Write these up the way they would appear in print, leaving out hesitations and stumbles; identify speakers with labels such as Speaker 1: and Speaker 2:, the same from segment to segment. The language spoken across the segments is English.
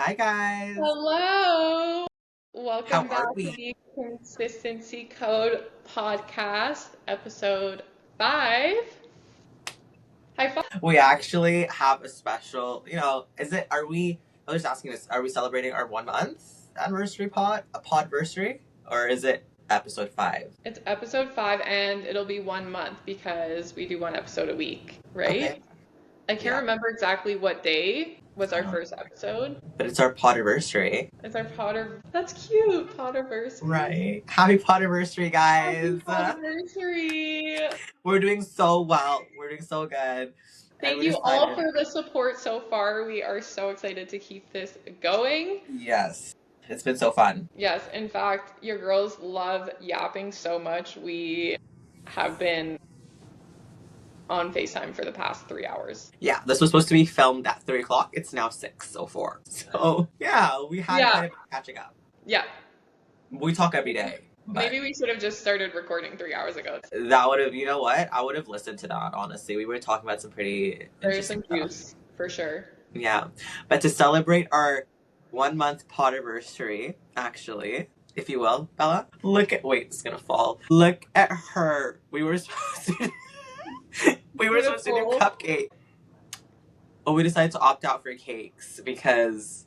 Speaker 1: Hi guys.
Speaker 2: Hello.
Speaker 1: How
Speaker 2: Welcome back
Speaker 1: are
Speaker 2: to
Speaker 1: we?
Speaker 2: the Consistency Code podcast, episode 5. High five.
Speaker 1: We actually have a special, I was just asking this, are we celebrating our 1 month anniversary a podversary? Or is it episode 5?
Speaker 2: It's episode 5 and it'll be 1 month because we do one episode a week,
Speaker 1: Okay.
Speaker 2: right? I can't
Speaker 1: Yeah.
Speaker 2: remember exactly what day was our first episode.
Speaker 1: But it's our podversary.
Speaker 2: It's our Potter. That's cute. Potterversary.
Speaker 1: Right. Happy podversary, guys.
Speaker 2: Happy Potterversary.
Speaker 1: We're doing so well. We're doing so good. And
Speaker 2: Thank
Speaker 1: we
Speaker 2: you all
Speaker 1: decided,
Speaker 2: for the support so far. We are so excited to keep this going.
Speaker 1: yes, it's been so fun.
Speaker 2: Yes, in fact, your girls love yapping so much. We have been on FaceTime for the past 3 hours.
Speaker 1: Yeah, this was supposed to be filmed at 3 o'clock. It's now 6:04. So, yeah, we had
Speaker 2: Yeah.
Speaker 1: quite a bit of catching up.
Speaker 2: Yeah,
Speaker 1: We talk every day. But
Speaker 2: maybe we should have just started recording 3 hours ago.
Speaker 1: that would have, you know what? I would have listened to that, honestly. We were talking about some pretty
Speaker 2: There's some
Speaker 1: interesting stuff.
Speaker 2: juice, for sure.
Speaker 1: Yeah. But to celebrate our 1 month podiversary, actually, if you will, Bella, wait, it's gonna fall. Look at her. We were supposed to do cupcake. Oh, we decided to opt out for cakes because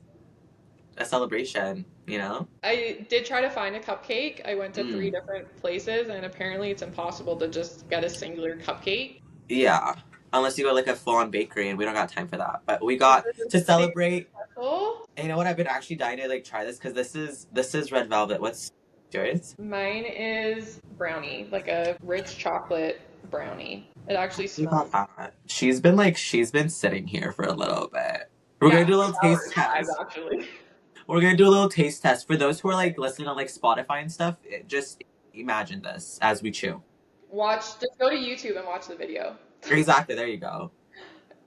Speaker 1: a celebration, you know?
Speaker 2: I did try to find a cupcake. I went to 3 different places, and apparently it's impossible to just get a singular cupcake.
Speaker 1: Yeah. Unless you go like a full-on bakery, and we don't got time for that. But we got to celebrate.
Speaker 2: Special.
Speaker 1: And you know what? I've been actually dying to like try this because this is red velvet. What's yours?
Speaker 2: Mine is brownie, like a rich chocolate brownie. It actually smells.
Speaker 1: She's been sitting here for a little bit. We're gonna do a little taste test.
Speaker 2: Actually.
Speaker 1: We're gonna do a little taste test for those who are like listening on like Spotify and stuff. Just imagine this as we chew.
Speaker 2: Just go to YouTube and watch the video.
Speaker 1: Exactly. There you go.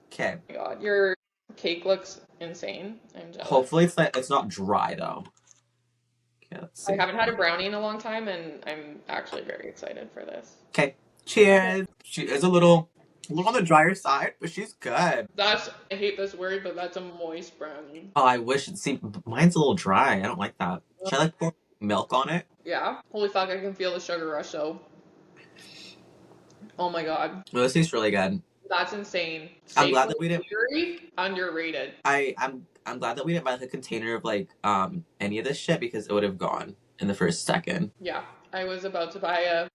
Speaker 1: Okay.
Speaker 2: Oh my God, your cake looks insane. I'm jealous.
Speaker 1: Hopefully it's not dry though. Okay, let's see.
Speaker 2: I haven't had a brownie in a long time, and I'm actually very excited for this.
Speaker 1: Okay. Cheers. She is a little on the drier side, but she's good.
Speaker 2: I hate this word, but that's a moist brownie.
Speaker 1: Oh, I wish mine's a little dry. I don't like that. Should I like pour milk on it?
Speaker 2: Yeah. Holy fuck, I can feel the sugar rush though. Oh my God.
Speaker 1: Well, this tastes really good.
Speaker 2: That's insane.
Speaker 1: I'm glad that we didn't.
Speaker 2: Underrated.
Speaker 1: I'm glad that we didn't buy like a container of like any of this shit because it would have gone in the first second.
Speaker 2: Yeah, I was about to buy a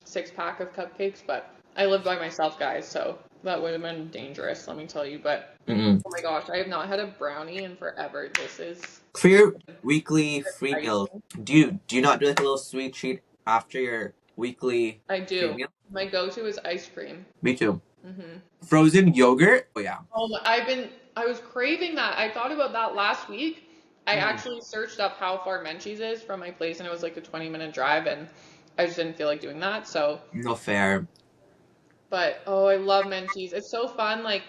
Speaker 2: 6-pack of cupcakes, but I live by myself, guys, so that would have been dangerous, let me tell you. But oh my gosh, I have not had a brownie in forever. This is
Speaker 1: for your weekly free meal. Do you not do like a little sweet treat after your weekly?
Speaker 2: I do. Free meal? My go-to is ice cream.
Speaker 1: Me too. Frozen yogurt. Oh yeah.
Speaker 2: I was craving that. I thought about that last week. I actually searched up how far Menchie's is from my place, and it was like a 20-minute drive, and I just didn't feel like doing that. So
Speaker 1: no fair.
Speaker 2: But I love Menchie's. It's so fun, like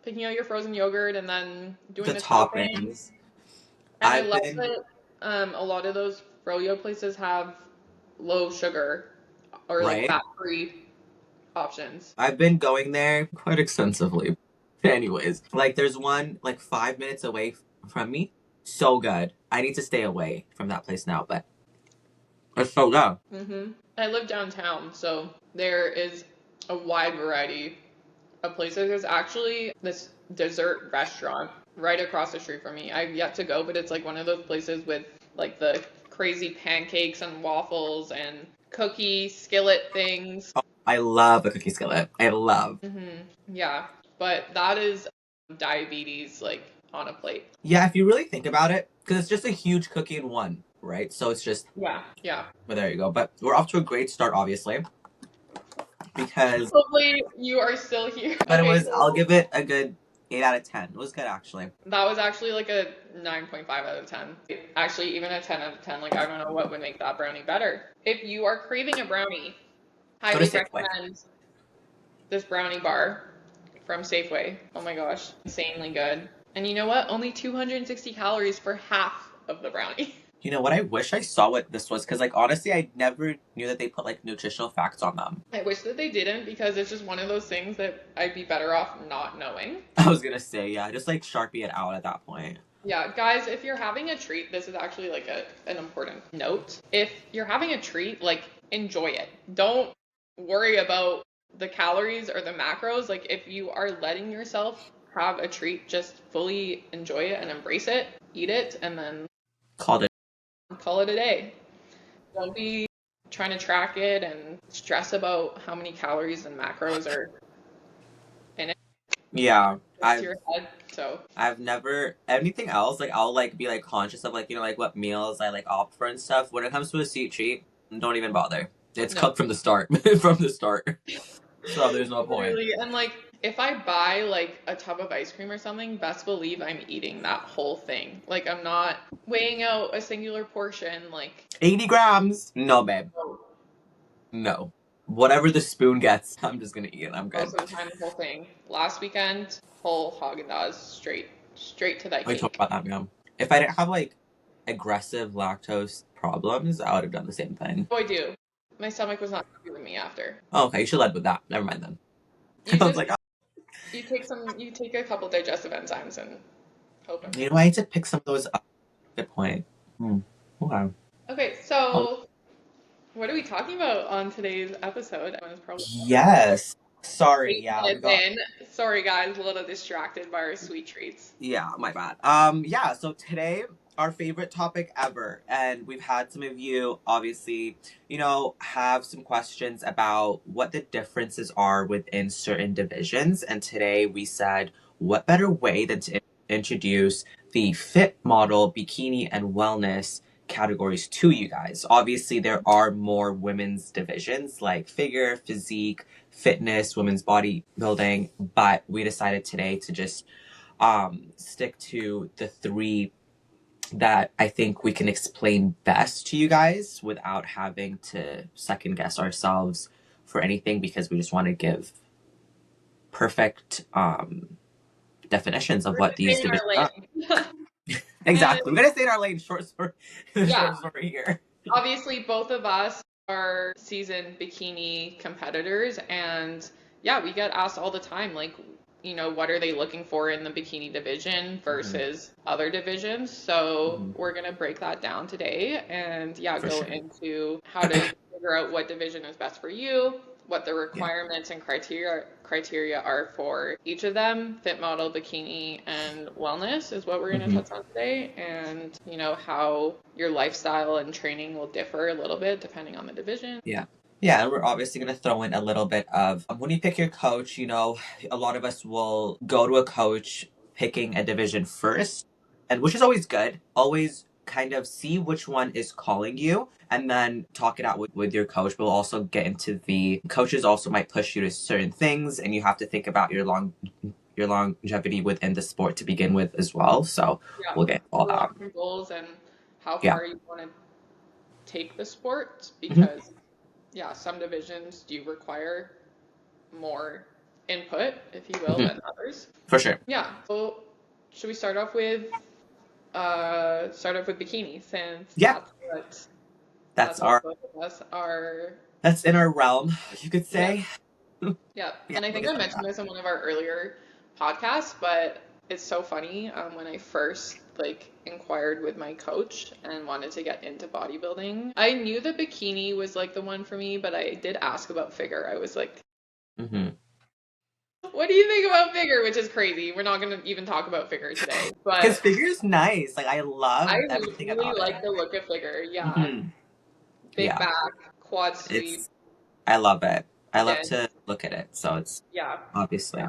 Speaker 2: picking out your frozen yogurt and then doing the toppings. And I love that a lot of those froyo places have low sugar or like fat-free options.
Speaker 1: I've been going there quite extensively. Anyways, like there's one like 5 minutes away from me. So good. I need to stay away from that place now, but it's so good.
Speaker 2: I live downtown, so there is a wide variety of places. There's actually this dessert restaurant right across the street from me. I've yet to go, but it's like one of those places with like the crazy pancakes and waffles and cookie skillet things.
Speaker 1: Oh, I love a cookie skillet. I love.
Speaker 2: Yeah, but that is diabetes like on a plate.
Speaker 1: Yeah, if you really think about it, because it's just a huge cookie in one, right? So it's just
Speaker 2: yeah.
Speaker 1: But there you go. But we're off to a great start, obviously. Because
Speaker 2: hopefully you are still here.
Speaker 1: But I'll give it a good 8 out of 10. It was good, actually.
Speaker 2: That was actually like a 9.5 out of 10. Actually, even a 10 out of 10. Like, I don't know what would make that brownie better. If you are craving a brownie, highly recommend this brownie bar from Safeway. Oh my gosh, insanely good. And you know what? Only 260 calories for half of the brownie.
Speaker 1: You know what? I wish I saw what this was because, like, honestly, I never knew that they put, like, nutritional facts on them.
Speaker 2: I wish that they didn't because it's just one of those things that I'd be better off not knowing.
Speaker 1: I was gonna say, yeah, just, like, Sharpie it out at that point.
Speaker 2: Yeah, guys, if you're having a treat, this is actually like an important note. If you're having a treat, like enjoy it. Don't worry about the calories or the macros. Like if you are letting yourself have a treat, just fully enjoy it and embrace it, eat it, and then
Speaker 1: Called it.
Speaker 2: call it a day. Don't be trying to track it and stress about how many calories and macros are in it.
Speaker 1: Yeah,
Speaker 2: It's your head. So
Speaker 1: I've never anything else. Like I'll like be like conscious of like like what meals I like opt for and stuff. When it comes to a sweet treat, don't even bother. It's
Speaker 2: no.
Speaker 1: cut from the start. From the start. So there's no point.
Speaker 2: Literally, and like if I buy like a tub of ice cream or something, best believe I'm eating that whole thing. Like I'm not weighing out a singular portion. Like
Speaker 1: 80 grams. No, babe.
Speaker 2: oh,
Speaker 1: No. Whatever the spoon gets, I'm just gonna eat it. I'm good.
Speaker 2: most of the time, the whole thing. Last weekend, whole Haagen-Dazs straight to that
Speaker 1: We talk
Speaker 2: cake.
Speaker 1: about that, yeah. If I didn't have like aggressive lactose problems, I would have done the same thing.
Speaker 2: Oh, I do. My stomach was not happy with me after.
Speaker 1: Oh, okay, you should lead with that. Never mind then.
Speaker 2: You
Speaker 1: I was
Speaker 2: just
Speaker 1: like, oh.
Speaker 2: you take a couple digestive enzymes and hope.
Speaker 1: You know, I need to pick some of those up. Good point. Okay.
Speaker 2: Okay, so what are we talking about on today's episode?
Speaker 1: Yes. Sorry,
Speaker 2: 8
Speaker 1: yeah, we
Speaker 2: minutes
Speaker 1: got
Speaker 2: in. Sorry, guys, a little distracted by our sweet treats.
Speaker 1: yeah, my bad. Yeah, so today our favorite topic ever, and we've had some of you obviously, have some questions about what the differences are within certain divisions, and today we said what better way than to introduce the fit model, bikini, and wellness categories to you guys. Obviously, there are more women's divisions like figure, physique, fitness, women's bodybuilding, but we decided today to just stick to the three that I think we can explain best to you guys without having to second guess ourselves for anything, because we just want to give perfect definitions of what these
Speaker 2: Stay in
Speaker 1: divisions
Speaker 2: our
Speaker 1: are.
Speaker 2: lane.
Speaker 1: Exactly. We're gonna stay in our lane. Short story.
Speaker 2: Yeah,
Speaker 1: Short story here.
Speaker 2: obviously both of us are seasoned bikini competitors, and yeah, we get asked all the time, like, what are they looking for in the bikini division versus other divisions? So we're gonna break that down today and yeah,
Speaker 1: For
Speaker 2: go
Speaker 1: sure.
Speaker 2: into how to figure out what division is best for you, what the requirements and criteria are for each of them. Fit model, bikini, and wellness is what we're going to touch on today, and how your lifestyle and training will differ a little bit depending on the division.
Speaker 1: Yeah, and we're obviously going to throw in a little bit of when you pick your coach, a lot of us will go to a coach picking a division first, and which is always good. Always kind of see which one is calling you and then talk it out with your coach. But we'll also get into the coaches also might push you to certain things, and you have to think about your longevity within the sport to begin with as well. So
Speaker 2: Yeah,
Speaker 1: we'll get all that.
Speaker 2: long-term goals and how
Speaker 1: Yeah.
Speaker 2: far you want to take the sport, because yeah, some divisions do require more input, if you will, than others.
Speaker 1: For sure.
Speaker 2: Yeah. So should we start off with bikini, since that's
Speaker 1: our
Speaker 2: what both of us are.
Speaker 1: that's in our realm, you could say.
Speaker 2: Yeah.
Speaker 1: Yeah,
Speaker 2: And I think I mentioned this in one of our earlier podcasts, but it's so funny. When I first inquired with my coach and wanted to get into bodybuilding, I knew that bikini was like the one for me, but I did ask about figure. I was like, what do you think about figure? Which is crazy. We're not going to even talk about figure today, but
Speaker 1: because figure is nice. Like I love
Speaker 2: I
Speaker 1: everything
Speaker 2: really
Speaker 1: about
Speaker 2: like
Speaker 1: it.
Speaker 2: the look of figure. Yeah. Big
Speaker 1: Yeah,
Speaker 2: back, quad sweep.
Speaker 1: I love it. I love
Speaker 2: Dense.
Speaker 1: to look at it. So it's
Speaker 2: Yeah.
Speaker 1: obviously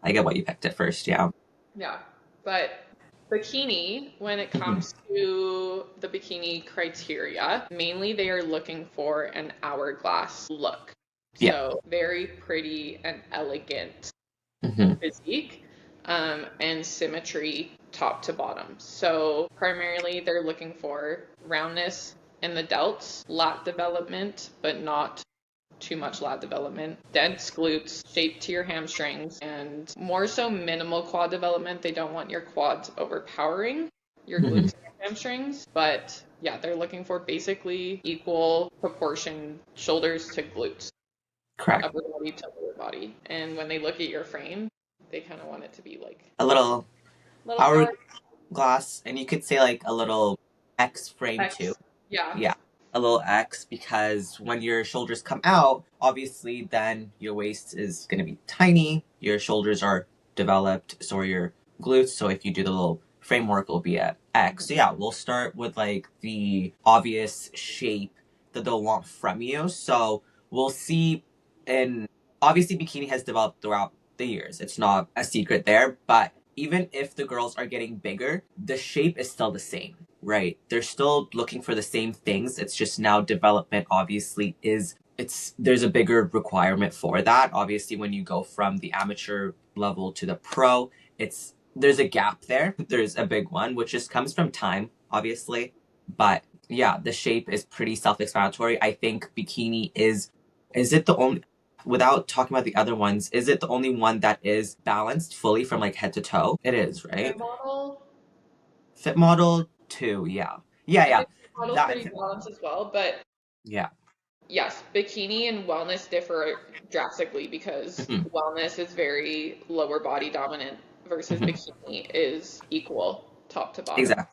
Speaker 1: I get what you picked at first. Yeah.
Speaker 2: Yeah. But bikini, when it comes to the bikini criteria, mainly they are looking for an hourglass look.
Speaker 1: Yeah.
Speaker 2: So very pretty and elegant physique, and symmetry top to bottom. So primarily they're looking for roundness in the delts, lat development, but not too much lat development, dense glutes, shape to your hamstrings, and more so minimal quad development. They don't want your quads overpowering your glutes and your hamstrings, but yeah, they're looking for basically equal proportion shoulders to glutes.
Speaker 1: Correct.
Speaker 2: Upper body to lower body. And when they look at your frame, they kind of want it to be like
Speaker 1: a little
Speaker 2: hour.
Speaker 1: hourglass, and you could say like a little X frame too.
Speaker 2: X. Yeah.
Speaker 1: Yeah, a little X, because when your shoulders come out, obviously then your waist is going to be tiny, your shoulders are developed, so are your glutes. So if you do the little framework, it'll be at X. So yeah, we'll start with like the obvious shape that they'll want from you. So we'll see, and obviously bikini has developed throughout the years. It's not a secret there, but even if the girls are getting bigger, the shape is still the same, right? They're still looking for the same things. It's just now development obviously is there's a bigger requirement for that. Obviously, when you go from the amateur level to the pro, there's a gap there. There's a big one, which just comes from time, obviously. But yeah, the shape is pretty self-explanatory. I think bikini is it the only, without talking about the other ones, is it the only one that is balanced fully from like head to toe? It is,
Speaker 2: Fit
Speaker 1: right?
Speaker 2: model.
Speaker 1: Fit model too, yeah. Yeah,
Speaker 2: I
Speaker 1: yeah.
Speaker 2: think fit model's
Speaker 1: That
Speaker 2: pretty balanced as well, but
Speaker 1: yeah.
Speaker 2: yes, bikini and wellness differ drastically because
Speaker 1: Mhm,
Speaker 2: wellness is very lower body dominant versus
Speaker 1: mhm.
Speaker 2: bikini is equal top to bottom.
Speaker 1: Exactly.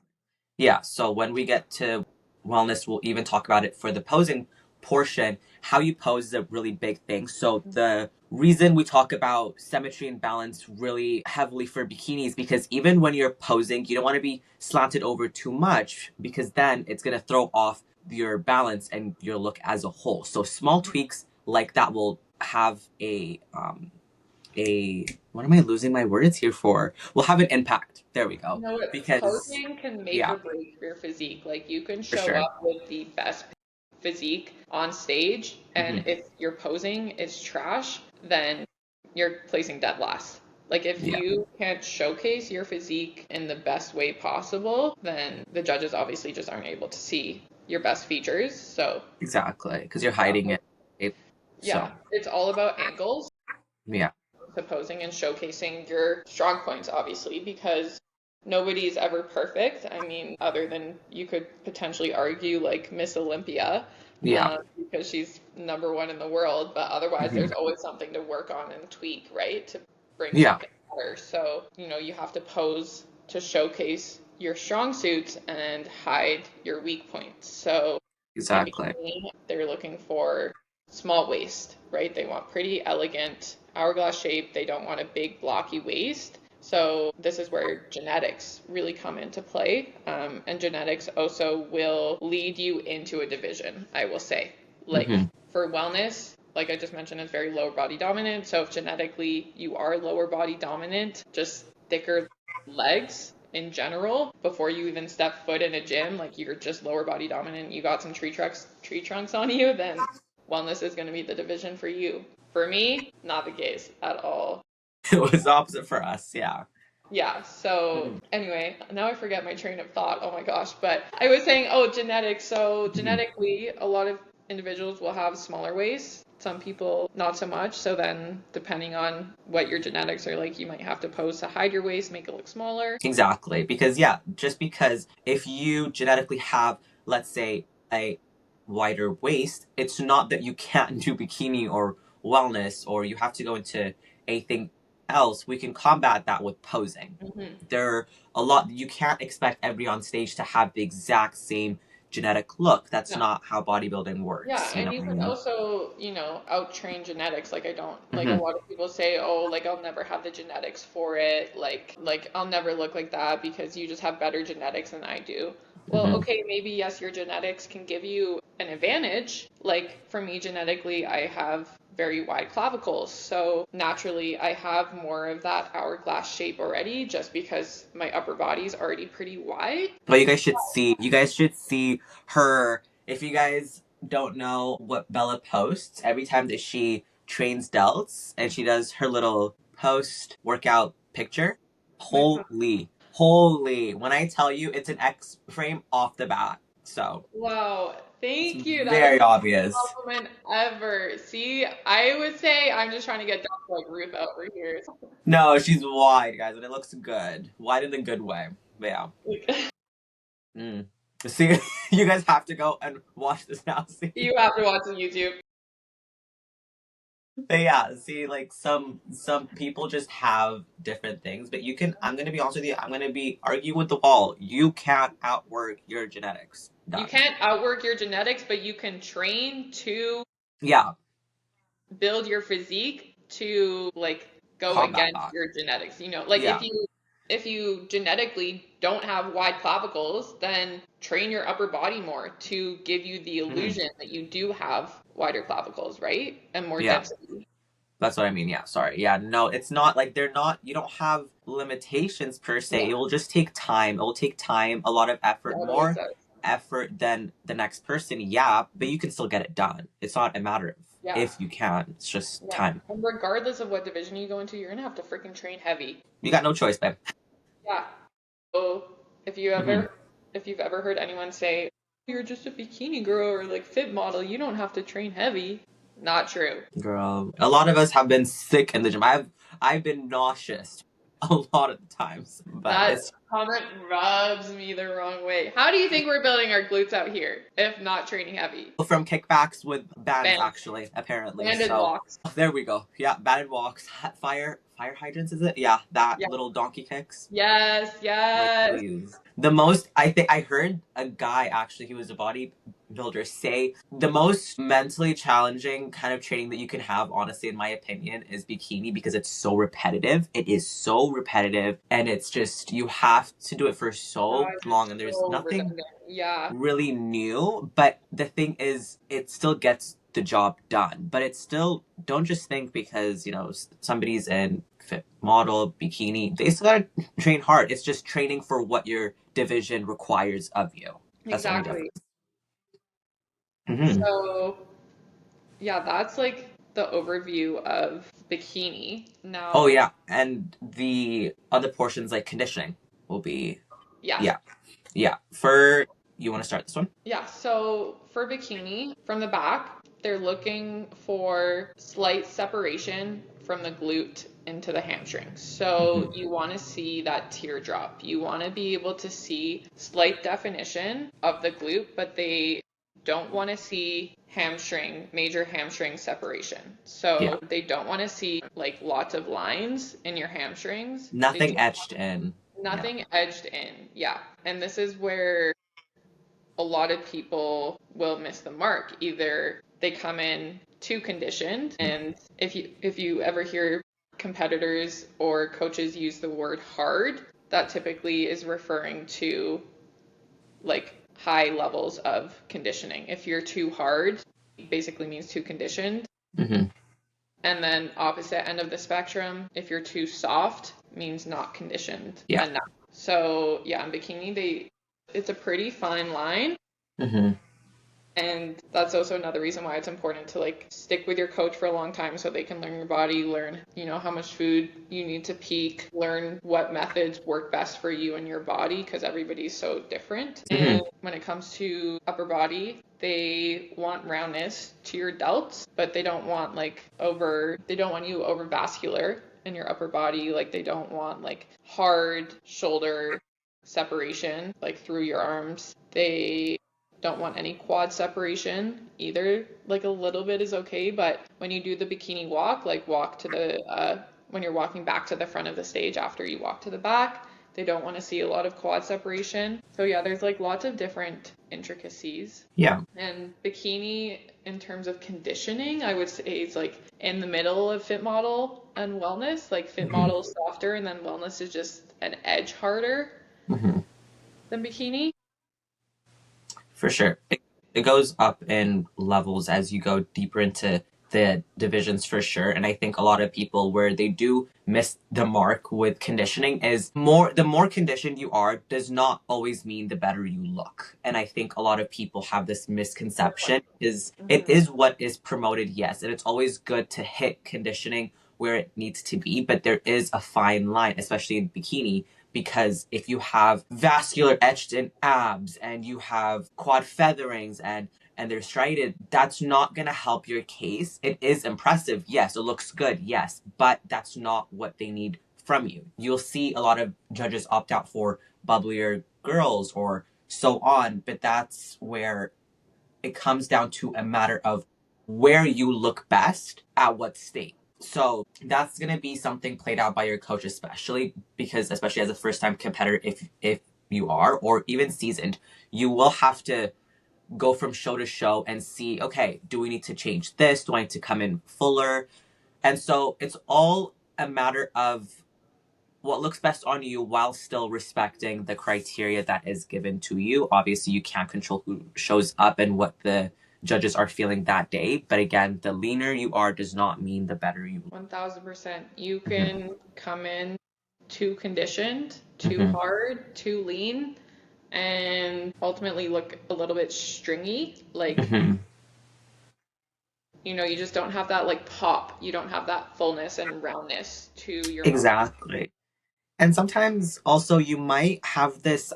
Speaker 1: Yeah, so when we get to wellness, we'll even talk about it for the posing portion. How you pose is a really big thing. So the reason we talk about symmetry and balance really heavily for bikinis, because even when you're posing, you don't want to be slanted over too much, because then it's going to throw off your balance and your look as a whole. So small tweaks like that will have a what am I losing my words here for? Will have an impact. There we
Speaker 2: You
Speaker 1: go.
Speaker 2: know what?
Speaker 1: Because
Speaker 2: Posing can make
Speaker 1: yeah,
Speaker 2: or break your physique. Like you can
Speaker 1: for
Speaker 2: show
Speaker 1: sure.
Speaker 2: up with the best physique on stage, and
Speaker 1: Hmm.
Speaker 2: if your posing is trash, then you're placing dead last. Like if
Speaker 1: Yeah,
Speaker 2: you can't showcase your physique in the best way possible, then the judges obviously just aren't able to see your best features. So
Speaker 1: exactly. Because you're
Speaker 2: yeah,
Speaker 1: hiding it.
Speaker 2: yeah,
Speaker 1: So
Speaker 2: it's all about angles
Speaker 1: yeah,
Speaker 2: to posing and showcasing your strong points, obviously, because nobody's ever perfect. I mean, other than you could potentially argue like Miss Olympia,
Speaker 1: yeah,
Speaker 2: because she's number one in the world, but otherwise,
Speaker 1: hmm
Speaker 2: there's always something to work on and tweak, right, to bring
Speaker 1: yeah,
Speaker 2: something better. So, you have to pose to showcase your strong suits and hide your weak points. So, in
Speaker 1: exactly.
Speaker 2: bikini, they're looking for small waist, right? They want pretty elegant hourglass shape. They don't want a big blocky waist. So this is where genetics really come into play. And genetics also will lead you into a division, I will say. Like
Speaker 1: Hmm.
Speaker 2: for wellness, like I just mentioned, is very lower body dominant. So if genetically you are lower body dominant, just thicker legs in general, before you even step foot in a gym, like you're just lower body dominant, you got some tree trunks on you, then wellness is going to be the division for you. For me, not the case at all.
Speaker 1: It was opposite for us. Yeah.
Speaker 2: Yeah, so
Speaker 1: Hmm.
Speaker 2: anyway, now I forget my train of thought. Oh my gosh, but I was saying, oh, genetics. So
Speaker 1: Hmm.
Speaker 2: genetically, a lot of individuals will have smaller waists. Some people not so much. So then, depending on what your genetics are like, you might have to pose to hide your waist, make it look smaller.
Speaker 1: Exactly. Because yeah, just because if you genetically have, let's say, a wider waist, it's not that you can't do bikini or wellness, or you have to go into anything else. We can combat that with posing.
Speaker 2: Hmm.
Speaker 1: There are a lot, you can't expect everybody on stage to have the exact same genetic look. That's
Speaker 2: Yeah.
Speaker 1: not how bodybuilding
Speaker 2: Yeah,
Speaker 1: works. You
Speaker 2: and
Speaker 1: know
Speaker 2: you
Speaker 1: what I
Speaker 2: can
Speaker 1: mean?
Speaker 2: also, out-train genetics. Like I don't, like a
Speaker 1: Hmm.
Speaker 2: lot of people say, oh, like I'll never have the genetics for it. Like I'll never look like that because you just have better genetics than I do. Well,
Speaker 1: Hmm.
Speaker 2: okay, maybe yes, your genetics can give you an advantage. Like for me, genetically, I have very wide clavicles. So naturally, I have more of that hourglass shape already just because my upper body is already pretty wide.
Speaker 1: But you guys should see her. If you guys don't know what Bella posts, every time that she trains delts and she does her little post workout picture,
Speaker 2: My phone.
Speaker 1: holy, when I tell you it's an X frame off the bat. So
Speaker 2: Wow,
Speaker 1: it's
Speaker 2: thank you. That is
Speaker 1: very
Speaker 2: the best
Speaker 1: obvious.
Speaker 2: compliment ever. See, I would say I'm just trying to get down to like Ruth over here.
Speaker 1: No, she's wide, guys, and it looks good. Wide in the good way. But yeah.
Speaker 2: Like,
Speaker 1: Mm. See, you guys have to go and watch this now. See.
Speaker 2: you have to watch the YouTube.
Speaker 1: But yeah, see, like some people just have different things. But you can. I'm gonna be honest with you. I'm gonna be arguing with the wall. You can't outwork your genetics.
Speaker 2: You
Speaker 1: Done.
Speaker 2: can't outwork your genetics, but you can train to
Speaker 1: Yeah,
Speaker 2: build your physique to like go
Speaker 1: combat
Speaker 2: against
Speaker 1: that.
Speaker 2: your genetics. You know, like
Speaker 1: Yeah.
Speaker 2: if you genetically don't have wide clavicles, then train your upper body more to give you the
Speaker 1: Hmm.
Speaker 2: illusion that you do have wider clavicles, right? And more
Speaker 1: Yeah.
Speaker 2: density.
Speaker 1: That's what I mean. Yeah. Sorry. Yeah. No, it's not like they're not. You don't have limitations per se.
Speaker 2: Yeah,
Speaker 1: It will just take time. It will take time, a lot of
Speaker 2: yeah,
Speaker 1: effort,
Speaker 2: it always
Speaker 1: more
Speaker 2: does.
Speaker 1: effort than the next person. Yeah, but you can still get it done. It's not a matter of
Speaker 2: Yeah,
Speaker 1: if you can. It's just
Speaker 2: yeah.
Speaker 1: time.
Speaker 2: And regardless of what division you go into, you're gonna have to freaking train heavy.
Speaker 1: You got no choice, babe.
Speaker 2: Yeah. So if you
Speaker 1: Hmm.
Speaker 2: ever if you've ever heard anyone say you're just a bikini girl or like fit model, you don't have to train heavy. Not true.
Speaker 1: Girl, a lot of us have been sick in the gym. I've been nauseous a lot of the times, but
Speaker 2: That
Speaker 1: it's
Speaker 2: comment rubs me the wrong way. How do you think we're building our glutes out here if not training heavy?
Speaker 1: from kickbacks with bands,
Speaker 2: Band,
Speaker 1: actually, apparently.
Speaker 2: banded
Speaker 1: So
Speaker 2: walks.
Speaker 1: there we go. Yeah, batted walks, fire hydrants, is it? Yeah, that
Speaker 2: Yeah.
Speaker 1: little donkey kicks.
Speaker 2: Yes,
Speaker 1: Like,
Speaker 2: yes.
Speaker 1: please. The most, I think, I heard a guy, actually, he was a bodybuilder, say the most mentally challenging kind of training that you can have, honestly, in my opinion, is bikini, because it's so repetitive. It is so repetitive, and it's just, you have to do it for so long, and there's
Speaker 2: So
Speaker 1: nothing
Speaker 2: redundant. Yeah,
Speaker 1: really new. But the thing is, it still gets the job done. But it's still, don't just think because, somebody's in fit model, bikini, they still gotta train hard. It's just training for what your division requires of you. That's the only
Speaker 2: exactly.
Speaker 1: difference. Hmm.
Speaker 2: So, yeah, that's like the overview of bikini.
Speaker 1: Oh,
Speaker 2: Now,
Speaker 1: yeah. And the other portions, like conditioning, will be,
Speaker 2: yeah.
Speaker 1: yeah. Yeah. You want to start this one?
Speaker 2: Yeah, so for bikini, from the back, they're looking for slight separation from the glute into the hamstring. So
Speaker 1: Hmm.
Speaker 2: you want to see that teardrop. You want to be able to see slight definition of the glute, but they don't want to see major hamstring separation.
Speaker 1: Yeah.
Speaker 2: So they don't want to see like lots of lines in your hamstrings. They
Speaker 1: Nothing
Speaker 2: just
Speaker 1: etched in. Yeah.
Speaker 2: nothing edged in. Yeah. And this is where a lot of people will miss the mark. Either they come in too conditioned, and if you ever hear competitors or coaches use the word hard, that typically is referring to like high levels of conditioning. If you're too hard, it basically means too conditioned.
Speaker 1: Hmm.
Speaker 2: And then opposite end of the spectrum, if you're too soft, means not conditioned
Speaker 1: Yeah.
Speaker 2: enough. So yeah, in bikini, it's a pretty fine line.
Speaker 1: Hmm.
Speaker 2: And that's also another reason why it's important to like stick with your coach for a long time so they can learn your body, learn, how much food you need to peak, learn what methods work best for you and your body because everybody's so different.
Speaker 1: Hmm.
Speaker 2: And when it comes to upper body, they want roundness to your delts, but they don't want they don't want you over vascular in your upper body. Like they don't want like hard shoulder separation like through your arms. They don't want any quad separation either. Like a little bit is okay, but when you do the bikini walk, like walk to when you're walking back to the front of the stage after you walk to the back, they don't want to see a lot of quad separation. So yeah, there's like lots of different intricacies.
Speaker 1: Yeah.
Speaker 2: And bikini, in terms of conditioning, I would say it's like in the middle of fit model and wellness. Like fit
Speaker 1: Hmm.
Speaker 2: model is softer, and then wellness is just an edge harder
Speaker 1: Hmm.
Speaker 2: than bikini.
Speaker 1: For sure. It goes up in levels as you go deeper into the divisions, for sure. And I think a lot of people, where they do miss the mark with conditioning, is the more conditioned you are does not always mean the better you look. And I think a lot of people have this misconception, is it is what is promoted, yes, and it's always good to hit conditioning where it needs to be, but there is a fine line, especially in bikini, because if you have vascular etched in abs and you have quad featherings and they're striated, that's not going to help your case. It is impressive, yes, it looks good, yes, but that's not what they need from you. You'll see a lot of judges opt out for bubblier girls or so on, but that's where it comes down to a matter of where you look best at what state. So that's going to be something played out by your coach, especially because, especially as a first time competitor, if you are, or even seasoned, you will have to go from show to show and see, okay, do we need to change this? Do I need to come in fuller? And so it's all a matter of what looks best on you while still respecting the criteria that is given to you. Obviously, you can't control who shows up and what the judges are feeling that day. But again, the leaner you are does not mean the better you look.
Speaker 2: 1000%. You can come in too conditioned, too
Speaker 1: Mhm.
Speaker 2: hard, too lean, and ultimately look a little bit stringy. Like,
Speaker 1: Mhm.
Speaker 2: you know, you just don't have that like pop. You don't have that fullness and roundness to your muscle.
Speaker 1: Exactly. And sometimes also you might have this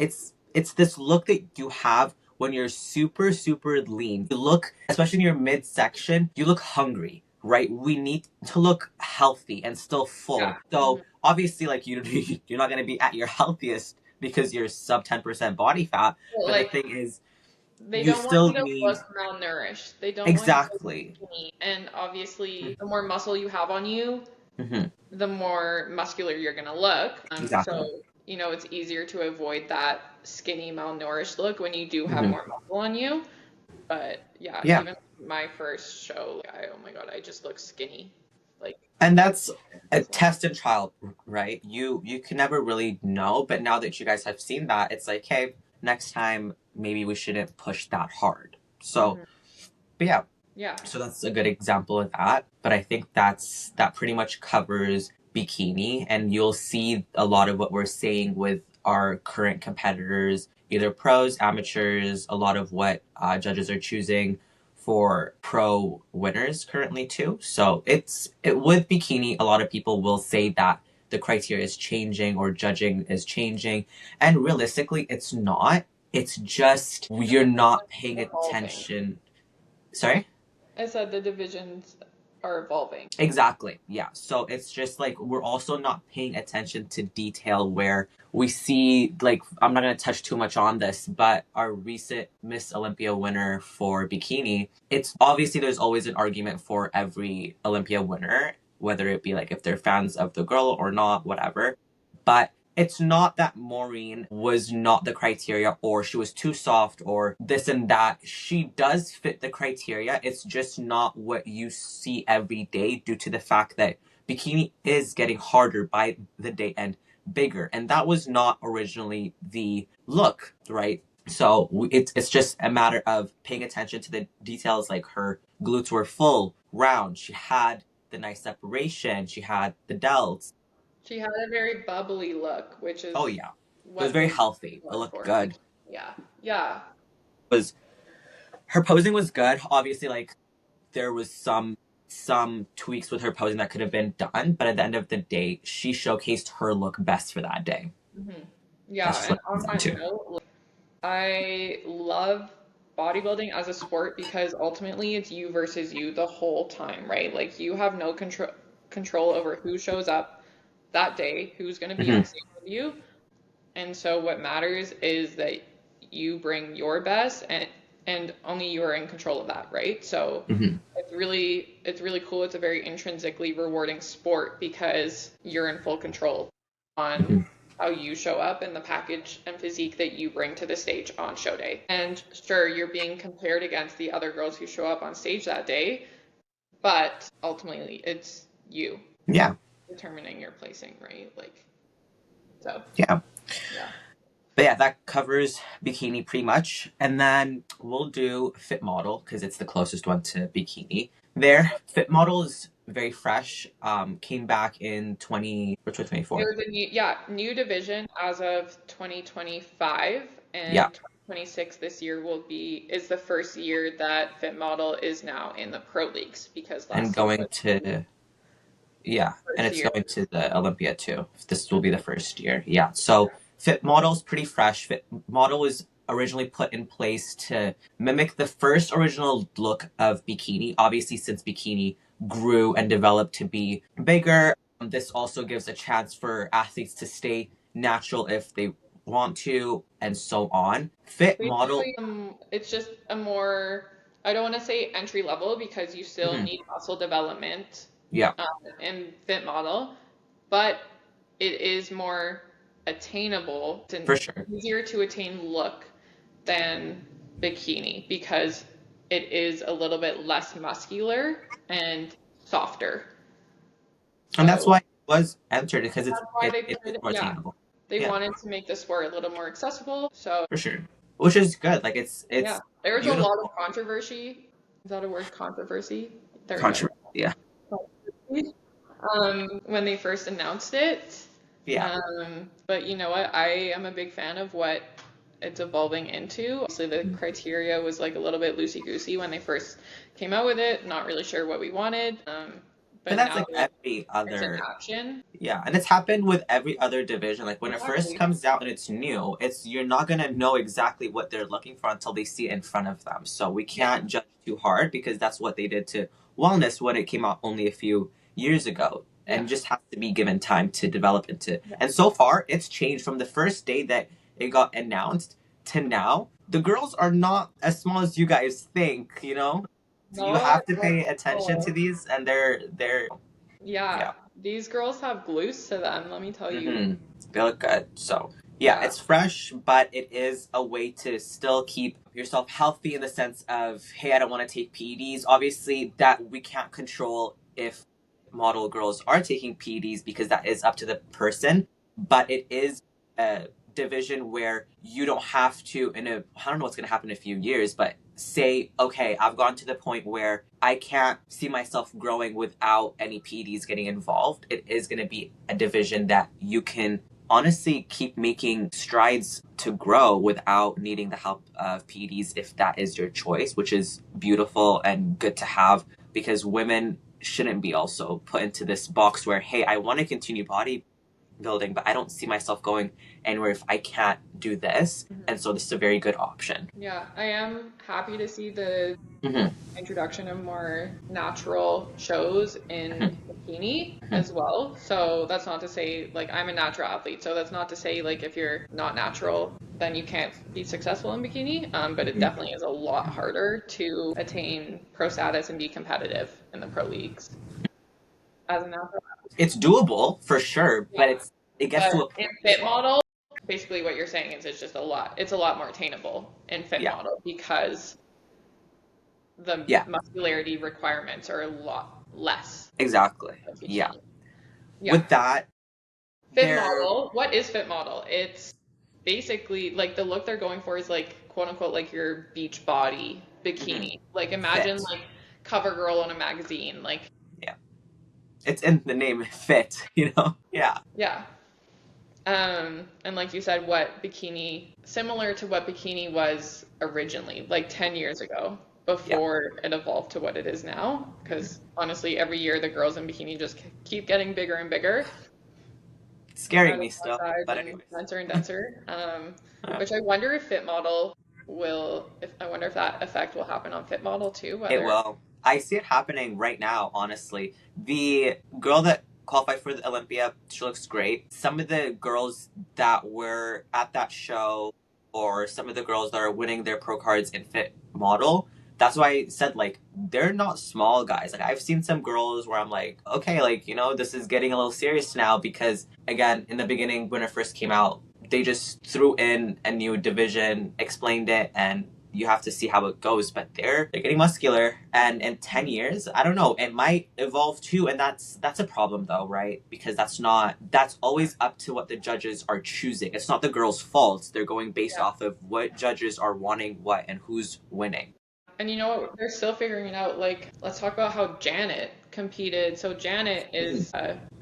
Speaker 1: it's this look that you have when you're super super lean. You look, especially in your midsection, you look hungry, right? We need to look healthy and still full.
Speaker 2: Yeah.
Speaker 1: So obviously like you're not going to be at your healthiest because you're sub 10% body fat,
Speaker 2: Well,
Speaker 1: but the
Speaker 2: like,
Speaker 1: thing is
Speaker 2: they
Speaker 1: you
Speaker 2: don't want
Speaker 1: still
Speaker 2: you to
Speaker 1: need
Speaker 2: look malnourished. They don't want you to look
Speaker 1: exactly.
Speaker 2: skinny. And obviously, the more muscle you have on you,
Speaker 1: Hmm.
Speaker 2: the more muscular you're gonna look.
Speaker 1: Exactly.
Speaker 2: So, you know, it's easier to avoid that skinny, malnourished look when you do have
Speaker 1: Hmm.
Speaker 2: more muscle on you. But yeah,
Speaker 1: Yeah.
Speaker 2: even my first show, like, oh my God, I just look skinny. Like,
Speaker 1: And that's a
Speaker 2: so.
Speaker 1: test and trial, right? You can never really know, but now that you guys have seen that, it's like, hey, next time maybe we shouldn't push that hard. So,
Speaker 2: Mhm.
Speaker 1: but yeah,
Speaker 2: Yeah.
Speaker 1: so that's a good example of that. But I think that pretty much covers bikini, and you'll see a lot of what we're saying with our current competitors, either pros, amateurs, a lot of what judges are choosing for pro winners currently too. So it with bikini, a lot of people will say that the criteria is changing or judging is changing, and realistically, it's not. It's just you're not paying
Speaker 2: Evolving.
Speaker 1: attention. Sorry?
Speaker 2: I said the divisions are evolving.
Speaker 1: Exactly. Yeah. So it's just like we're also not paying attention to detail where we see, like, I'm not going to touch too much on this, but our recent Miss Olympia winner for bikini, it's obviously there's always an argument for every Olympia winner, whether it be like if they're fans of the girl or not, whatever. But it's not that Maureen was not the criteria or she was too soft or this and that. She does fit the criteria. It's just not what you see every day due to the fact that bikini is getting harder by the day and bigger. And that was not originally the look, right? So it's just a matter of paying attention to the details, like her glutes were full, round. She had the nice separation. She had the delts.
Speaker 2: She had a very bubbly look, which
Speaker 1: Oh
Speaker 2: is
Speaker 1: yeah, it was
Speaker 2: what
Speaker 1: very
Speaker 2: they
Speaker 1: healthy. It
Speaker 2: look
Speaker 1: looked
Speaker 2: for.
Speaker 1: good.
Speaker 2: Yeah. Yeah.
Speaker 1: Was her posing was good. Obviously, like there was some tweaks with her posing that could have been done, but at the end of the day, she showcased her look best for that day.
Speaker 2: Hmm. Yeah.
Speaker 1: That's just
Speaker 2: And
Speaker 1: what it
Speaker 2: on
Speaker 1: comes down
Speaker 2: that
Speaker 1: to.
Speaker 2: note, like, I love bodybuilding as a sport because ultimately it's you versus you the whole time, right? Like you have no control over who shows up that day, who's going to be on
Speaker 1: Hmm.
Speaker 2: stage with you. And so what matters is that you bring your best and only you are in control of that, right? So
Speaker 1: Hmm.
Speaker 2: it's really cool. It's a very intrinsically rewarding sport because you're in full control on
Speaker 1: Hmm.
Speaker 2: how you show up and the package and physique that you bring to the stage on show day. And sure, you're being compared against the other girls who show up on stage that day, but ultimately it's you
Speaker 1: Yeah,
Speaker 2: determining your placing, right? Like, so
Speaker 1: yeah.
Speaker 2: yeah.
Speaker 1: But yeah, that covers bikini pretty much. And then we'll do fit model because it's the closest one to bikini. There, fit model is very fresh. Came back in 20 or 2024.
Speaker 2: There was a new division as of 2025,
Speaker 1: Yeah,
Speaker 2: and 2026 this year is the first year that Fit Model is now in the pro leagues because
Speaker 1: and
Speaker 2: last year
Speaker 1: going
Speaker 2: was
Speaker 1: to yeah, and
Speaker 2: first
Speaker 1: it's
Speaker 2: year.
Speaker 1: going to the Olympia too. This will be the first year. Yeah. So Fit Model's pretty fresh. Fit Model was originally put in place to mimic the first original look of Bikini. Obviously, since Bikini grew and developed to be bigger, this also gives a chance for athletes to stay natural if they want to, and so on. Fit Model.
Speaker 2: Basically, it's just a more I don't want to say entry level because you still need muscle development in fit model, but it is more attainable. It's an
Speaker 1: For sure.
Speaker 2: easier to attain look than bikini because it is a little bit less muscular and softer.
Speaker 1: And that's
Speaker 2: So
Speaker 1: why it was entered, because
Speaker 2: that's why
Speaker 1: it is more attainable.
Speaker 2: they
Speaker 1: Yeah,
Speaker 2: wanted to make the sport a little more accessible. So
Speaker 1: for sure. Which is good. Like it's
Speaker 2: yeah, there was a lot of
Speaker 1: beautiful.
Speaker 2: controversy. Is that a word? Controversy? There we go.
Speaker 1: Controversy. Yeah.
Speaker 2: When they first announced it.
Speaker 1: Yeah.
Speaker 2: But you know what? I am a big fan of what it's evolving into. Obviously, the criteria was like a little bit loosey-goosey when they first came out with it. Not really sure what we wanted. But
Speaker 1: And that's
Speaker 2: now
Speaker 1: like every
Speaker 2: it's in
Speaker 1: other,
Speaker 2: action.
Speaker 1: yeah, and it's happened with every other division. Like when it first
Speaker 2: Exactly.
Speaker 1: comes out and it's new, you're not gonna know exactly what they're looking for until they see it in front of them. So we can't judge too hard because that's what they did to wellness when it came out only a few years ago. And just has to be given time to develop into. And so far, it's changed from the first day that it got announced to now. The girls are not as small as you guys think, you know? You
Speaker 2: No,
Speaker 1: have to pay attention to these, and they're
Speaker 2: yeah. These girls have glutes to them, let me tell you.
Speaker 1: they look good. So yeah, it's fresh, but it is a way to still keep yourself healthy in the sense of, hey, I don't want to take PEDs. Obviously, that we can't control if model girls are taking PEDs because that is up to the person. But it is a division where you don't have to. I don't know what's going to happen in a few years, but say, okay, I've gone to the point where I can't see myself growing without any PEDs getting involved. It is going to be a division that you can honestly keep making strides to grow without needing the help of PEDs if that is your choice, which is beautiful and good to have because women shouldn't be also put into this box where, hey, I want to continue bodybuilding, but I don't see myself going anywhere if I can't do this. And so this is a very good option.
Speaker 2: Yeah, I am happy to see the introduction of more natural shows in bikini as well. So that's not to say, like, I'm a natural athlete, so that's not to say, like, if you're not natural, then you can't be successful in bikini. But it definitely is a lot harder to attain pro status and be competitive in the pro leagues as a natural athlete.
Speaker 1: It's doable for sure, but it gets to a
Speaker 2: in fit model, basically what you're saying is it's a lot more attainable in fit model because the muscularity requirements are a lot less.
Speaker 1: Exactly. Yeah. With that,
Speaker 2: fit model, what is fit model? It's basically like the look they're going for is like quote unquote like your beach body bikini. Like imagine like cover girl on a magazine. Like
Speaker 1: it's in the name fit, you know? Yeah.
Speaker 2: Yeah. And like you said, similar to what bikini was originally, like 10 years ago, before it evolved to what it is now. Because honestly, every year the girls in bikini just keep getting bigger and bigger.
Speaker 1: It's scaring me still, but
Speaker 2: anyways. Denser and denser. Which I wonder if fit model I wonder if that effect will happen on fit model too.
Speaker 1: It will. I see it happening right now, honestly. The girl that qualified for the Olympia, she looks great. Some of the girls that were at that show, or some of the girls that are winning their pro cards in fit model, that's why I said, like, they're not small guys. Like, I've seen some girls where I'm like, okay, like, you know, this is getting a little serious now because, again, in the beginning, when it first came out, they just threw in a new division, explained it, and you have to see how it goes, but they're getting muscular, and in 10 years, I don't know, it might evolve too, and that's a problem though, right? Because that's always up to what the judges are choosing. It's not the girls' fault. They're going based off of what judges are wanting what and who's winning.
Speaker 2: And you know what? They're still figuring it out. Like, let's talk about how Janet competed. So Janet is,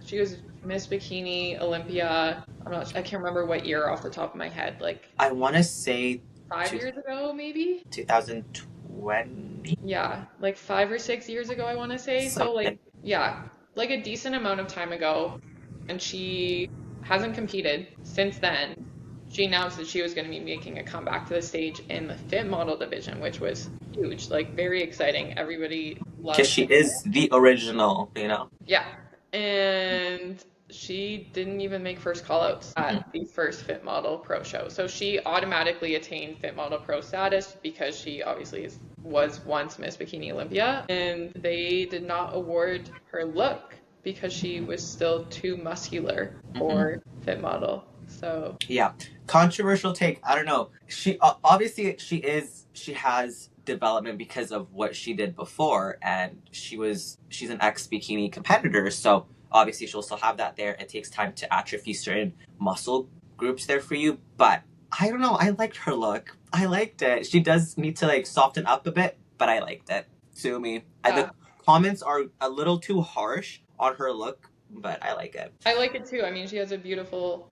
Speaker 2: she was Miss Bikini Olympia. I can't remember what year off the top of my head. Like,
Speaker 1: I want to say
Speaker 2: 5 years ago, maybe?
Speaker 1: 2020?
Speaker 2: Yeah, like 5 or 6 years ago, I want to say. So, like, yeah, like a decent amount of time ago. And she hasn't competed since then. She announced that she was going to be making a comeback to the stage in the fit model division, which was huge, like very exciting. Everybody loved
Speaker 1: because she is the original, you know?
Speaker 2: Yeah. And she didn't even make first callouts at the first Fit Model Pro show. So she automatically attained Fit Model Pro status because she obviously is was once Miss Bikini Olympia, and they did not award her look because she was still too muscular for fit model. So
Speaker 1: yeah, controversial take. I don't know. She obviously she has development because of what she did before, and she's an ex bikini competitor, so obviously she'll still have that there. It takes time to atrophy certain muscle groups there for you, but I don't know. I liked her look. I liked it. She does need to like soften up a bit, but I liked it. Sue me. The comments are a little too harsh on her look, but I like it.
Speaker 2: I like it too. I mean, she has a beautiful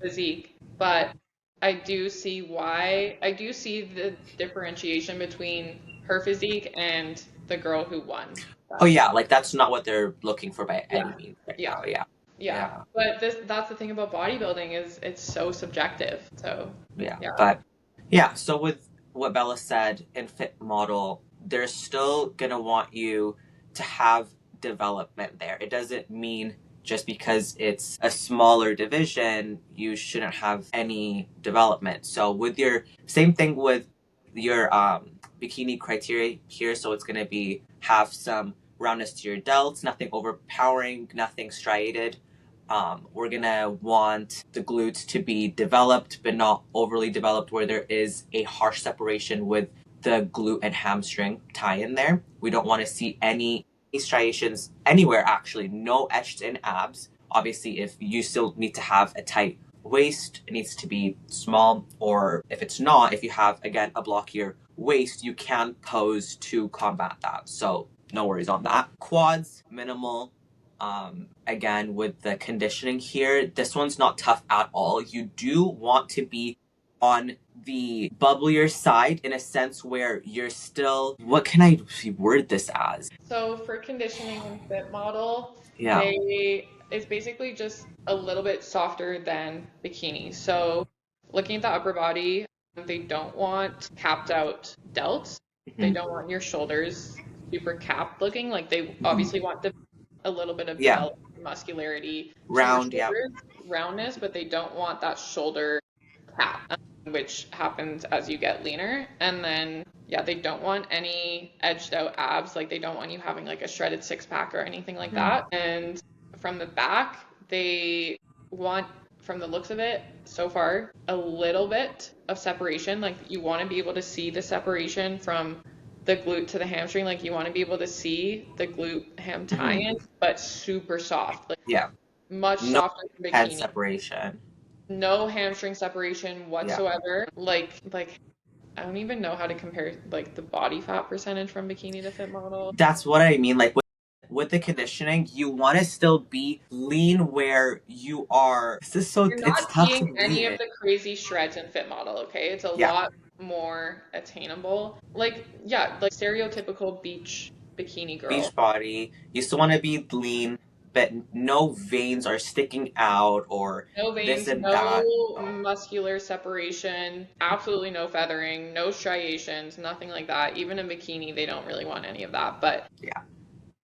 Speaker 2: physique, but I do see the differentiation between her physique and the girl who won.
Speaker 1: Oh yeah, like that's not what they're looking for by any means right now.
Speaker 2: Yeah. But that's the thing about bodybuilding is it's so subjective. So
Speaker 1: But yeah, so with what Bella said in fit model, they're still gonna want you to have development there. It doesn't mean just because it's a smaller division, you shouldn't have any development. So with your same thing with your bikini criteria here, so it's gonna be have some roundness to your delts, nothing overpowering, nothing striated. We're gonna want the glutes to be developed, but not overly developed, where there is a harsh separation with the glute and hamstring tie in there. We don't want to see any striations anywhere, actually. No etched in abs. Obviously, if you still need to have a tight waist, it needs to be small, or if it's not, if you have, again, a blockier waist, you can pose to combat that. So, no worries on that. Quads, minimal. Again, with the conditioning here, this one's not tough at all. You do want to be on the bubblier side in a sense where you're still, what can I word this as?
Speaker 2: So for conditioning and fit model, it's basically just a little bit softer than bikini. So looking at the upper body, they don't want capped out delts. They don't want your shoulders super capped looking. Like they obviously want a little bit of developed muscularity, roundness, but they don't want that shoulder cap, which happens as you get leaner. And then they don't want any edged out abs. Like they don't want you having like a shredded six pack or anything like that. And from the back, they want, from the looks of it so far, a little bit of separation. Like you want to be able to see the separation from the glute to the hamstring. Like you want to be able to see the glute ham tie-in, but super soft. Like much softer than bikini.
Speaker 1: Separation.
Speaker 2: No hamstring separation whatsoever. Like I don't even know how to compare like the body fat percentage from bikini to fit model.
Speaker 1: That's what I mean. Like with the conditioning, you want to still be lean where you are. This is so.
Speaker 2: You're not seeing any of the crazy shreds in fit model. Okay, it's a lot more attainable. Like stereotypical beach bikini girl.
Speaker 1: Beach body. You still want to be lean, but no veins are sticking out or
Speaker 2: no veins,
Speaker 1: this and
Speaker 2: no
Speaker 1: that.
Speaker 2: Muscular separation, absolutely no feathering, no striations, nothing like that. Even in bikini, they don't really want any of that. But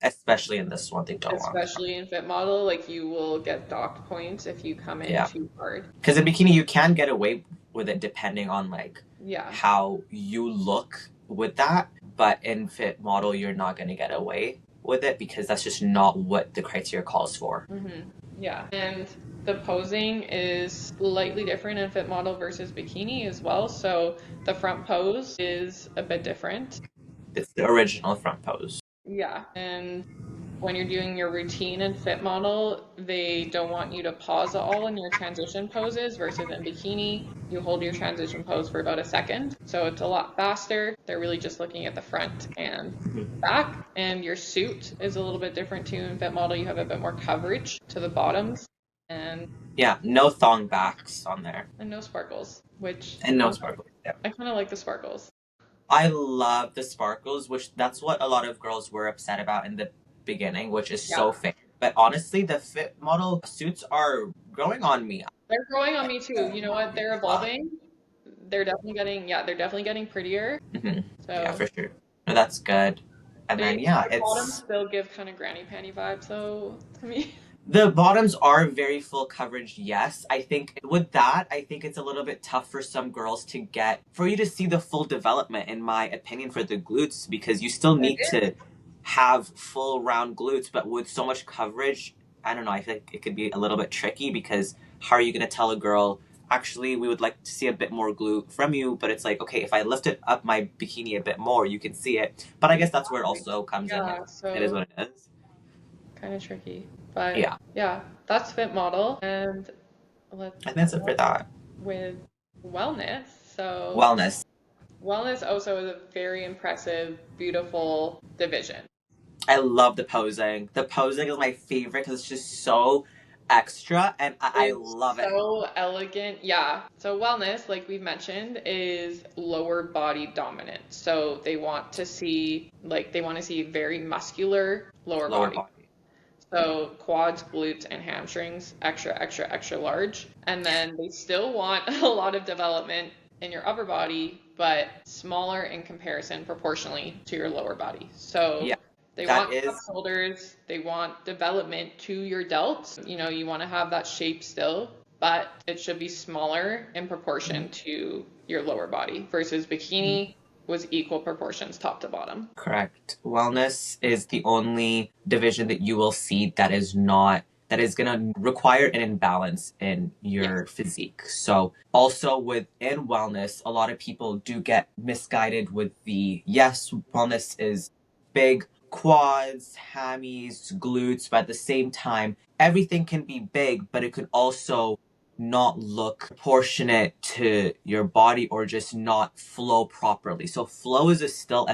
Speaker 1: especially in this one, they don't want.
Speaker 2: Especially in fit model, like you will get docked points if you come in too hard.
Speaker 1: Because in bikini, you can get away with it depending on like how you look with that. But in fit model, you're not going to get away with it because that's just not what the criteria calls for.
Speaker 2: Yeah. And the posing is slightly different in fit model versus bikini as well. So the front pose is a bit different.
Speaker 1: It's the original front pose.
Speaker 2: Yeah. And when you're doing your routine in fit model, they don't want you to pause at all in your transition poses versus in bikini, you hold your transition pose for about a second. So it's a lot faster. They're really just looking at the front and back. And your suit is a little bit different too. In fit model, you have a bit more coverage to the bottoms. And
Speaker 1: no thong backs on there.
Speaker 2: And no sparkles,
Speaker 1: no sparkles.
Speaker 2: I kind of like the sparkles.
Speaker 1: I love the sparkles, which that's what a lot of girls were upset about in the beginning, which is so fake. But honestly, the fit model suits are growing on me.
Speaker 2: They're growing on me too. You know what? They're evolving. They're definitely getting prettier. So
Speaker 1: for sure. No, that's good. And then
Speaker 2: bottoms still give kind of granny panty vibes though to me.
Speaker 1: The bottoms are very full coverage, yes. I think with that, I think it's a little bit tough for some girls to get, for you to see the full development, in my opinion, for the glutes, because you still
Speaker 2: It
Speaker 1: need
Speaker 2: is.
Speaker 1: to have full round glutes, but with so much coverage, I don't know, I think it could be a little bit tricky because how are you going to tell a girl, actually, we would like to see a bit more glute from you, but it's like, okay, if I lifted up my bikini a bit more, you can see it. But I guess that's where it also comes in.
Speaker 2: Yeah,
Speaker 1: It is
Speaker 2: so
Speaker 1: what it is.
Speaker 2: kind of tricky. But
Speaker 1: Yeah,
Speaker 2: yeah, that's fit model. And let's
Speaker 1: I think that's it for that.
Speaker 2: with wellness. So
Speaker 1: Wellness.
Speaker 2: wellness also is a very impressive, beautiful division.
Speaker 1: I love the posing. The posing is my favorite because it's just so extra and I
Speaker 2: It's
Speaker 1: love it.
Speaker 2: so elegant. Yeah. So wellness, like we've mentioned, is lower body dominant. So they want to see very muscular lower
Speaker 1: Lower
Speaker 2: body.
Speaker 1: body.
Speaker 2: So quads, glutes, and hamstrings, extra, extra, extra large. And then they still want a lot of development in your upper body, but smaller in comparison proportionally to your lower body. So
Speaker 1: Yeah,
Speaker 2: they
Speaker 1: that
Speaker 2: want cup
Speaker 1: is
Speaker 2: shoulders, they want development to your delts. You know, you want to have that shape still, but it should be smaller in proportion to your lower body versus bikini was equal proportions top to bottom.
Speaker 1: correct. Wellness is the only division that you will see that is not that is going to require an imbalance in
Speaker 2: Yes.
Speaker 1: your physique. So, also within wellness, a lot of people do get misguided with the yes, wellness is big quads, hammies, glutes, but at the same time, everything can be big, but it could also not look proportionate to your body or just not flow properly. So flow is still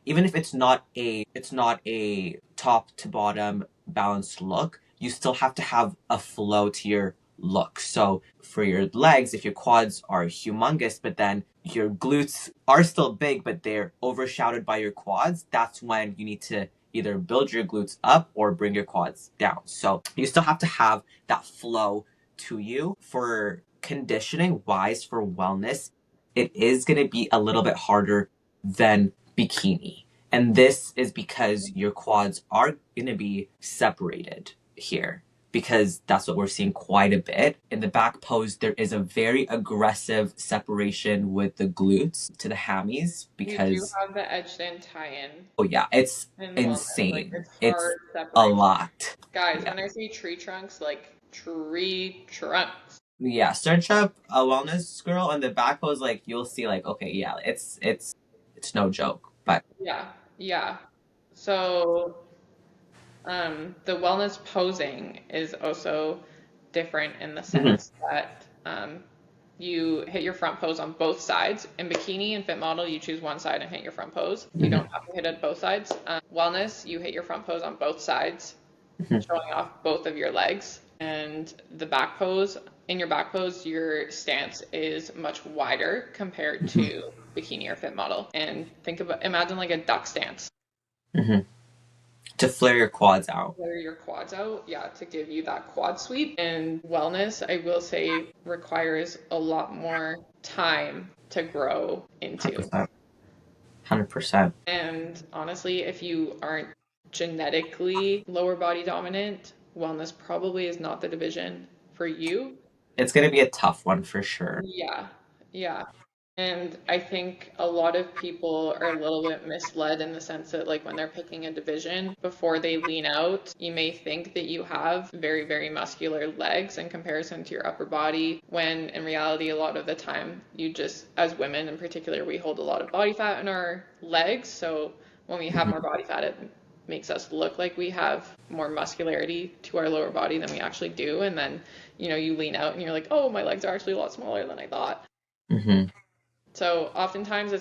Speaker 1: even if it's not a top to bottom balanced look, you still have to have a flow to your look. So for your legs, if your quads are humongous, but then your glutes are still big, but they're overshadowed by your quads, that's when you need to either build your glutes up or bring your quads down. So you still have to have that flow to you. For conditioning wise, for wellness, it is going to be a little bit harder than bikini. And this is because your quads are going to be separated here, because that's what we're seeing quite a bit. In the back pose, there is a very aggressive separation with the glutes to the hammies
Speaker 2: You do
Speaker 1: because,
Speaker 2: have the edged in tie-in
Speaker 1: oh yeah, it's
Speaker 2: in wellness. Like
Speaker 1: insane.
Speaker 2: it's
Speaker 1: It's
Speaker 2: hard
Speaker 1: a
Speaker 2: separation.
Speaker 1: lot.
Speaker 2: Guys,
Speaker 1: Yeah.
Speaker 2: when I say tree trunks, like tree trunks.
Speaker 1: Yeah, search up a wellness girl and the back pose, like you'll see like, okay, yeah, it's no joke. But
Speaker 2: Yeah, yeah. So, the wellness posing is also different in the
Speaker 1: mhm,
Speaker 2: sense that you hit your front pose on both sides. In bikini and fit model, you choose one side and hit your front pose. You don't
Speaker 1: mhm,
Speaker 2: have to hit it both sides. Wellness, you hit your front pose on both sides,
Speaker 1: mhm,
Speaker 2: showing off both of your legs. And the back pose, in your back pose, your stance is much wider compared
Speaker 1: mhm,
Speaker 2: to bikini or fit model. And imagine like a duck stance.
Speaker 1: mhm. To flare your quads out.
Speaker 2: Flare your quads out, yeah, to give you that quad sweep. And wellness, I will say, requires a lot more time to grow into.
Speaker 1: 100%. 100%.
Speaker 2: And honestly, if you aren't genetically lower body dominant, wellness probably is not the division for you.
Speaker 1: It's going to be a tough one for sure.
Speaker 2: Yeah, yeah. And I think a lot of people are a little bit misled in the sense that, like, when they're picking a division, before they lean out, you may think that you have very, very muscular legs in comparison to your upper body, when in reality, a lot of the time, you just, as women in particular, we hold a lot of body fat in our legs. So when we have
Speaker 1: Mhm.
Speaker 2: more body fat, it makes us look like we have more muscularity to our lower body than we actually do. And then, you lean out and you're like, oh, my legs are actually a lot smaller than I thought.
Speaker 1: Mhm.
Speaker 2: So oftentimes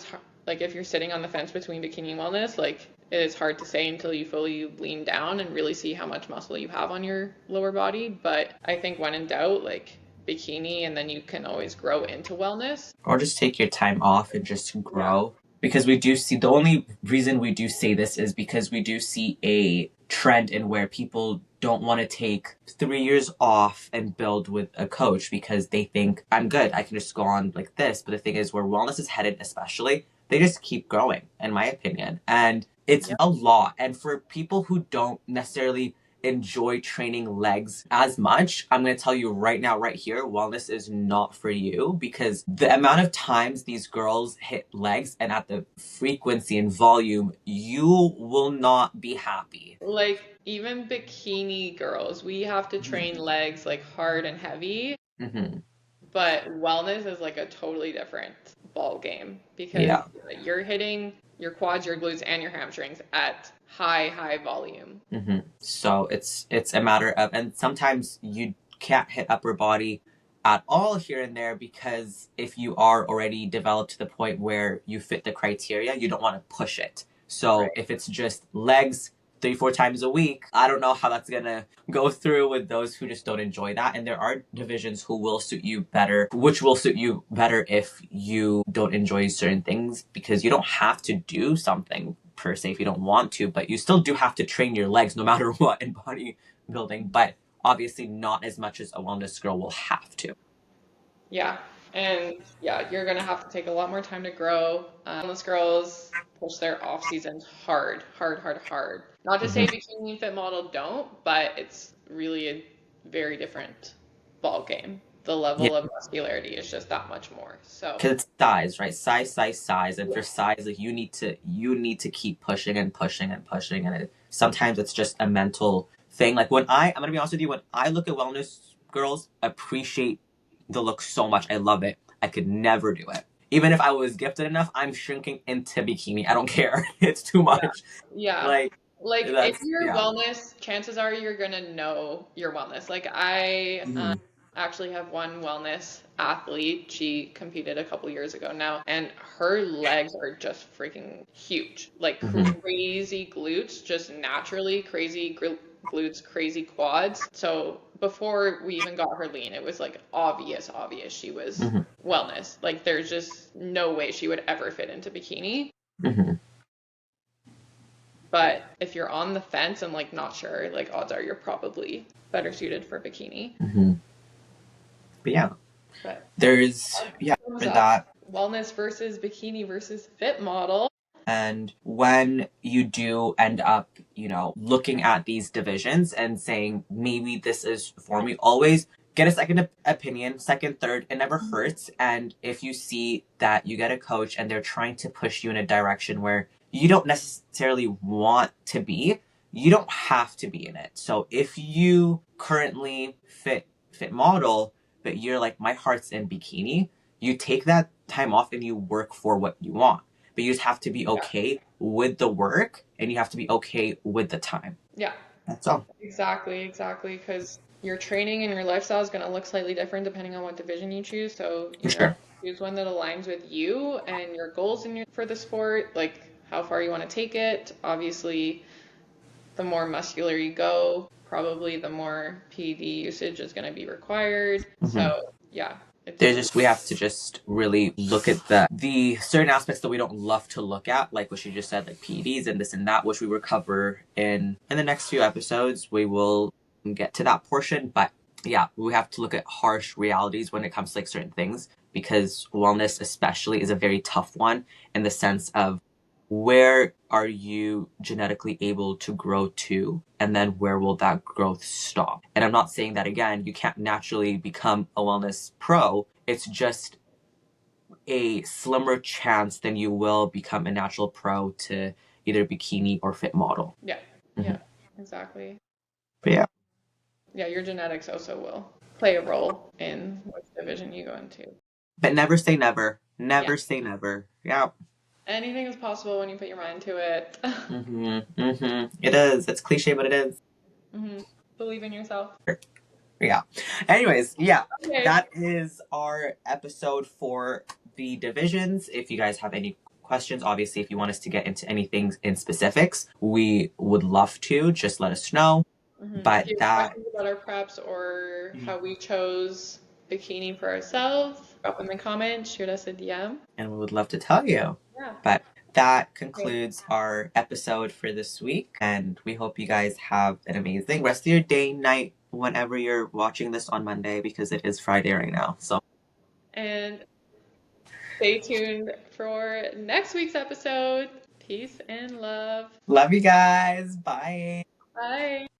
Speaker 2: like if you're sitting on the fence between bikini and wellness, like it is hard to say until you fully lean down and really see how much muscle you have on your lower body. But I think when in doubt, like bikini, and then you can always grow into wellness.
Speaker 1: Or just take your time off and just
Speaker 2: Yeah.
Speaker 1: grow. Because we do see, the only reason we do say this is because we do see a trend in where people don't want to take 3 years off and build with a coach because they think, I'm good, I can just go on like this. But the thing is, where wellness is headed, especially, they just keep growing, in my opinion. And it's
Speaker 2: Yep.
Speaker 1: a lot. And for people who don't necessarily enjoy training legs as much, I'm going to tell you right now, right here, wellness is not for you, because the amount of times these girls hit legs and at the frequency and volume, you will not be happy.
Speaker 2: Like, even bikini girls, we have to train legs like hard and heavy, but wellness is like a totally different ball game, because you're hitting your quads, your glutes, and your hamstrings at high volume.
Speaker 1: So it's a matter of, and sometimes you can't hit upper body at all here and there, because if you are already developed to the point where you fit the criteria, you don't want to push it. So if it's just legs 3-4 times a week, I don't know how that's gonna go through with those who just don't enjoy that. And there are divisions who will suit you better, which will suit you better if you don't enjoy certain things, because you don't have to do something per se if you don't want to, but you still do have to train your legs no matter what in bodybuilding, but obviously not as much as a wellness girl will have to.
Speaker 2: Yeah. And yeah, you're going to have to take a lot more time to grow. Wellness girls push their off seasons hard. Not to say bikini and fit model don't, but it's really a very different ball game. The level of muscularity is just that much more. So
Speaker 1: because it's size, right? Size, and for size, like you need to keep pushing and pushing and pushing, and sometimes it's just a mental thing. Like when I'm gonna be honest with you, when I look at wellness girls, appreciate the look so much. I love it. I could never do it. Even if I was gifted enough, I'm shrinking into bikini. I don't care. It's too much.
Speaker 2: Yeah.
Speaker 1: Like
Speaker 2: If you're wellness, chances are you're gonna know your wellness. Like I actually have one wellness athlete. She competed a couple years ago now, and her legs are just freaking huge. Like crazy glutes, just naturally crazy glutes, crazy quads. So before we even got her lean, it was like obvious she was wellness. Like there's just no way she would ever fit into bikini. But if you're on the fence and like not sure, like odds are you're probably better suited for bikini.
Speaker 1: But yeah,
Speaker 2: But
Speaker 1: there's for that.
Speaker 2: Wellness versus bikini versus fit model.
Speaker 1: And when you do end up, looking at these divisions and saying, maybe this is for me, always get a second opinion, second, third. It never hurts. And if you see that you get a coach and they're trying to push you in a direction where you don't necessarily want to be, you don't have to be in it. So if you currently fit model, but you're like, my heart's in bikini, you take that time off and you work for what you want. But you just have to be okay with the work, and you have to be okay with the time.
Speaker 2: Yeah.
Speaker 1: That's all.
Speaker 2: Exactly. Because your training and your lifestyle is going to look slightly different depending on what division you choose. So, choose one that aligns with you and your goals for the sport, like how far you want to take it. Obviously, the more muscular you go, probably the more PED usage is going to be required. So, yeah.
Speaker 1: We have to just really look at the certain aspects that we don't love to look at, like what she just said, like PEDs and this and that, which we will cover in the next few episodes. We will get to that portion, but yeah, we have to look at harsh realities when it comes to like certain things, because wellness especially is a very tough one in the sense of, where are you genetically able to grow to, and then where will that growth stop? And I'm not saying that, again, you can't naturally become a wellness pro. It's just a slimmer chance than you will become a natural pro to either bikini or fit model.
Speaker 2: Yeah, exactly.
Speaker 1: But
Speaker 2: yeah, your genetics also will play a role in which division you go into.
Speaker 1: But never say never. Never say never. Yeah.
Speaker 2: Anything is possible when you put your mind to it.
Speaker 1: It is. It's cliche, but it is.
Speaker 2: Believe in yourself.
Speaker 1: Yeah. Anyways, that is our episode for the divisions. If you guys have any questions, obviously, if you want us to get into anything in specifics, we would love to. Just let us know. But
Speaker 2: if you have questions about our preps or how we chose bikini for ourselves, drop in the comments, shoot us a DM.
Speaker 1: And we would love to tell you. Yeah. But that concludes our episode for this week. And we hope you guys have an amazing rest of your day, night, whenever you're watching this on Monday, because it is Friday right now. So.
Speaker 2: And stay tuned for next week's episode. Peace and love.
Speaker 1: Love you guys. Bye.
Speaker 2: Bye.